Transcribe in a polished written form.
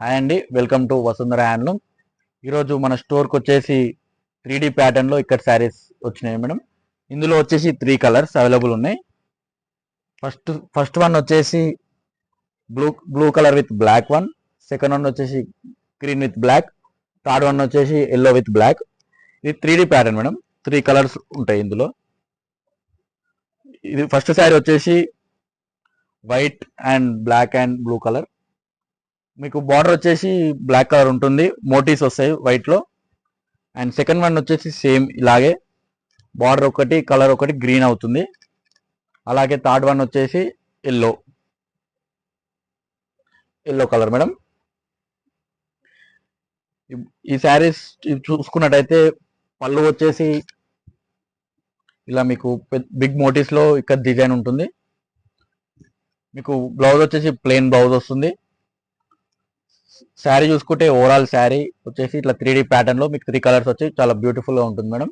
Hi అండి, welcome to Vasundhara handloom. ఈరోజు మన స్టోర్కి వచ్చేసి 3D ప్యాటర్న్లో ఇక్కడ శారీస్ వచ్చినాయి మేడం. ఇందులో వచ్చేసి 3 కలర్స్ అవైలబుల్ ఉన్నాయి. ఫస్ట్ వన్ వచ్చేసి blue colour with black one, second one వచ్చేసి green with black, third one వచ్చేసి ఎల్లో విత్ బ్లాక్. ఇది 3D ప్యాటర్న్ మేడం. 3 కలర్స్ ఉంటాయి ఇందులో. ఇది ఫస్ట్ శారీ వచ్చేసి white and black and blue colour. మీకు బార్డర్ వచ్చేసి బ్లాక్ కలర్ ఉంటుంది, మోటీస్ వస్తాయి వైట్ లో. అండ్ సెకండ్ వన్ వచ్చేసి సేమ్ ఇలాగే బార్డర్ ఒకటి కలర్ ఒకటి గ్రీన్ అవుతుంది. అలాగే థర్డ్ వన్ వచ్చేసి ఎల్లో కలర్ మేడం. ఈ శారీస్ చూసుకున్నట్టయితే పళ్ళు వచ్చేసి ఇలా మీకు బిగ్ మోటీస్ లో ఇక్కడ డిజైన్ ఉంటుంది. మీకు బ్లౌజ్ వచ్చేసి ప్లెయిన్ బ్లౌజ్ వస్తుంది. శారీ చూసుకుంటే ఓవరాల్ శారీ వచ్చేసి ఇట్లా 3D ప్యాటర్న్ లో మీకు 3 కలర్స్ వచ్చి చాలా బ్యూటిఫుల్ గా ఉంటుంది మేడం.